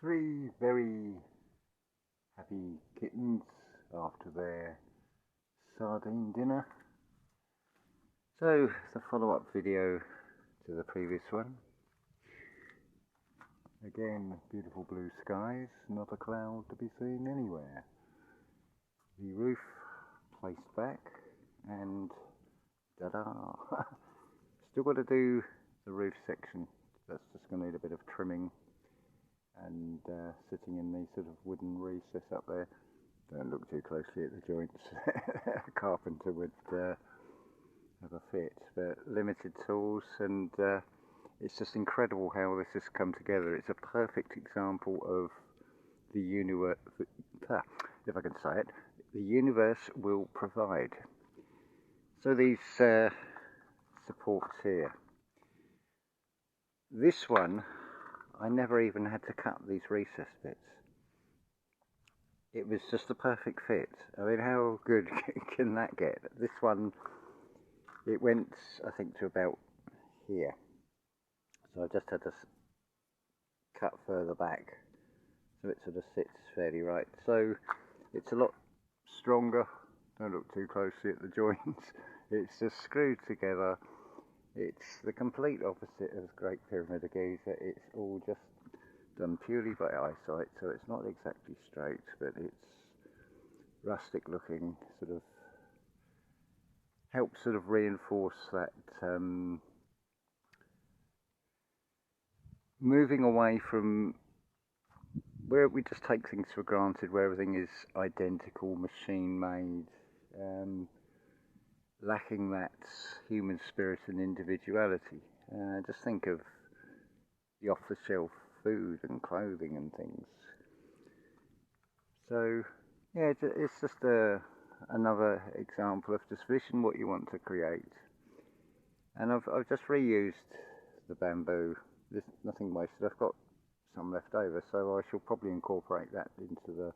Three very happy kittens after their sardine dinner. So, it's a follow-up video to the previous one. Again, beautiful blue skies, not a cloud to be seen anywhere. The roof placed back, and ta-da! Still got to do the roof section. That's just going to need a bit of trimming, and sitting in the sort of wooden recess up there. Don't look too closely at the joints. A carpenter would have a fit, but limited tools, and it's just incredible how this has come together. It's a perfect example of the universe, if I can say it, the universe will provide. So these supports here. This one, I never even had to cut these recess bits. It was just a perfect fit. I mean, how good can that get? This one, it went, I think, to about here. So I just had to cut further back, so it sort of sits fairly right. So it's a lot stronger. Don't look too closely at the joints. It's just screwed together. It's the complete opposite of Great Pyramid of Giza. It's all just done purely by eyesight, so it's not exactly straight, but it's rustic looking, sort of helps sort of reinforce that moving away from where we just take things for granted, where everything is identical, machine made, lacking that human spirit and individuality. Just think of the off-the-shelf food and clothing and things. So yeah, it's just another example of just vision what you want to create. And I've just reused the bamboo. There's nothing wasted. I've got some left over, so I shall probably incorporate that into the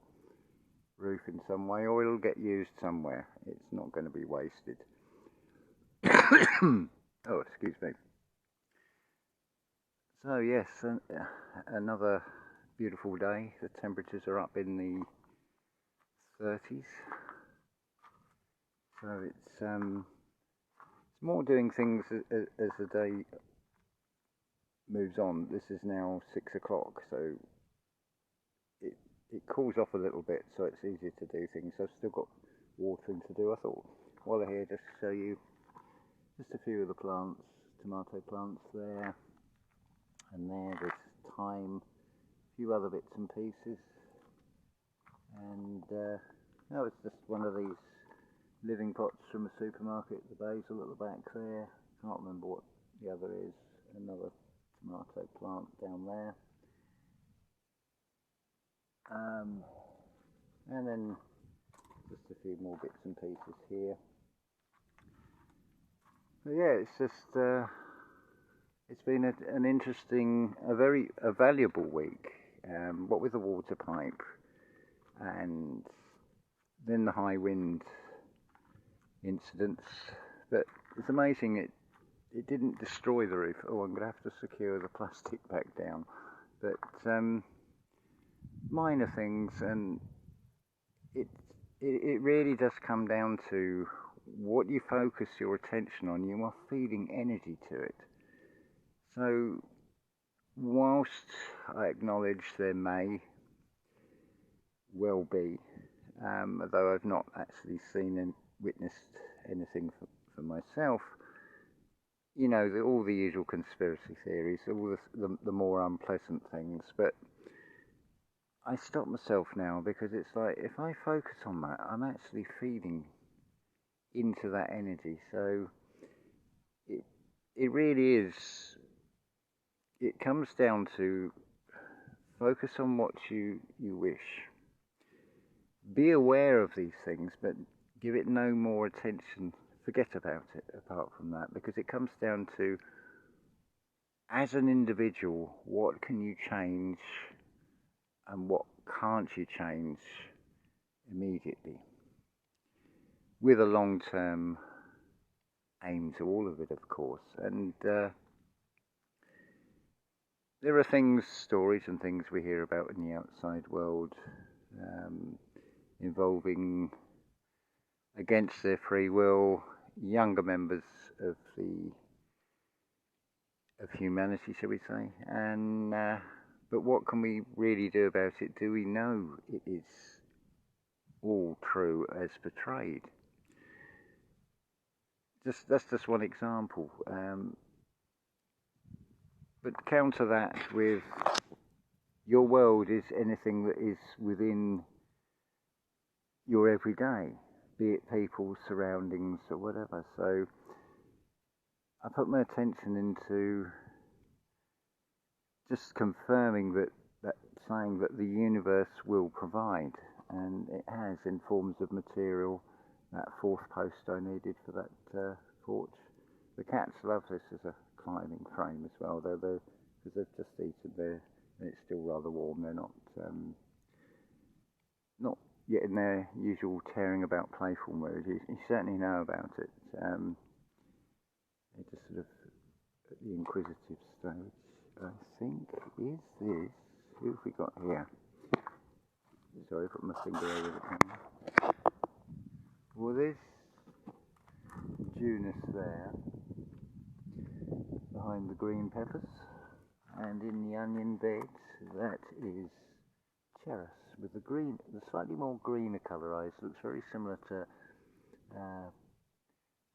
roof in some way, or it'll get used somewhere. It's not going to be wasted. Oh, excuse me. So yes, another beautiful day. The temperatures are up in the 30s. So it's more doing things as the day moves on. This is now 6 o'clock, so it cools off a little bit, so it's easier to do things. I've still got watering to do. I thought while I'm here, just show you just a few of the plants, tomato plants there, and there's thyme, a few other bits and pieces, and no, it's just one of these living pots from a supermarket. The basil at the back there, can't remember what the other is, another tomato plant down there, and then just a few more bits and pieces here. But yeah, it's just it's been an interesting, a valuable week. What with the water pipe, and then the high wind incidents. But it's amazing it didn't destroy the roof. Oh, I'm going to have to secure the plastic back down. But minor things, and it really does come down to what you focus your attention on. You are feeding energy to it. So whilst I acknowledge there may well be, though I've not actually seen and witnessed anything for myself, you know, all the usual conspiracy theories, all the more unpleasant things, but I stop myself now, because it's like, if I focus on that, I'm actually feeding into that energy. So it really is, it comes down to focus on what you wish. Be aware of these things, but give it no more attention. Forget about it apart from that, because it comes down to, as an individual, what can you change and what can't you change immediately, with a long-term aim to all of it, of course. And there are things, stories and things we hear about in the outside world involving, against their free will, younger members of humanity, shall we say? And but what can we really do about it? Do we know it is all true as portrayed? That's just one example. But counter that with your world is anything that is within your everyday, be it people, surroundings, or whatever. So I put my attention into just confirming that saying that the universe will provide, and it has in forms of material. That fourth post I needed for that porch. The cats love this as a climbing frame as well, though because they've just eaten there and it's still rather warm. They're not yet in their usual tearing about playful mode. You certainly know about it. They're just sort of at the inquisitive stage. I think is this. Who have we got here? Sorry, put my finger over the camera. Well, this Junus there, behind the green peppers, and in the onion beds, that is Cherus with the slightly more greener colour eyes. Looks very similar to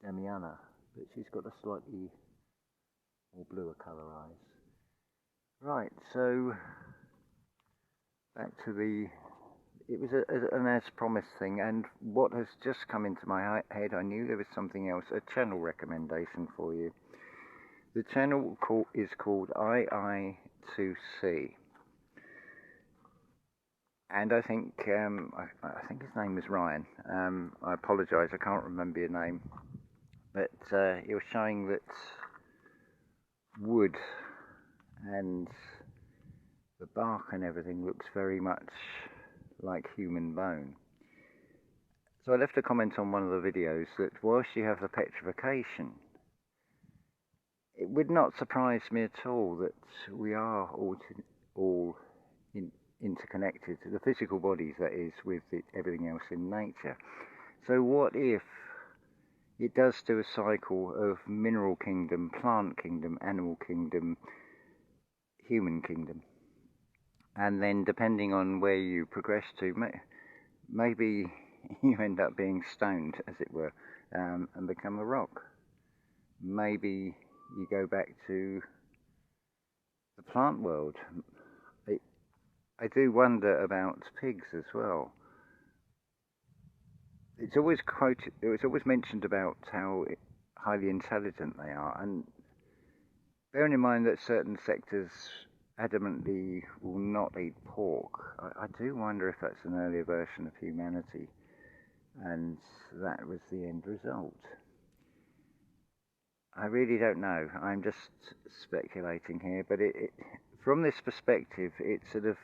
Damiana, but she's got a slightly more bluer colour eyes. Right, so back to it was an as promised thing, and what has just come into my head, I knew there was something else, a channel recommendation for you. The channel is called II2C, and I think his name is Ryan. I apologise, I can't remember your name, but he was showing that wood and the bark and everything looks very much like human bone. So I left a comment on one of the videos that whilst you have the petrification, it would not surprise me at all that we are all interconnected, the physical bodies that is, with everything else in nature. So what if it does do a cycle of mineral kingdom, plant kingdom, animal kingdom, human kingdom? And then depending on where you progress to, maybe you end up being stoned, as it were, and become a rock. Maybe you go back to the plant world. I do wonder about pigs as well. It's always mentioned about how highly intelligent they are, and bearing in mind that certain sectors adamantly will not eat pork, I do wonder if that's an earlier version of humanity, and that was the end result. I really don't know. I'm just speculating here, but from this perspective, it sort of,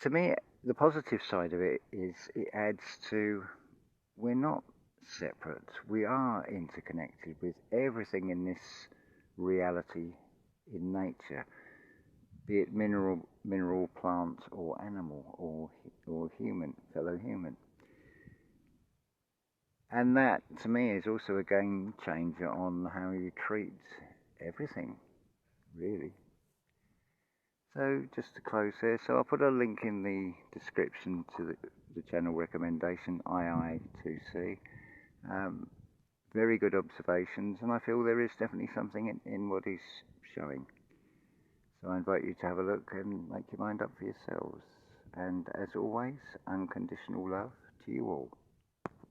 to me, the positive side of it is it adds to, we're not separate. We are interconnected with everything in this reality in nature, be it mineral, plant, or animal, or human, fellow human. And that, to me, is also a game changer on how you treat everything, really. So, just to close here, so I'll put a link in the description to the channel recommendation, II2C. Very good observations, and I feel there is definitely something in what he's showing. So I invite you to have a look and make your mind up for yourselves. And as always, unconditional love to you all.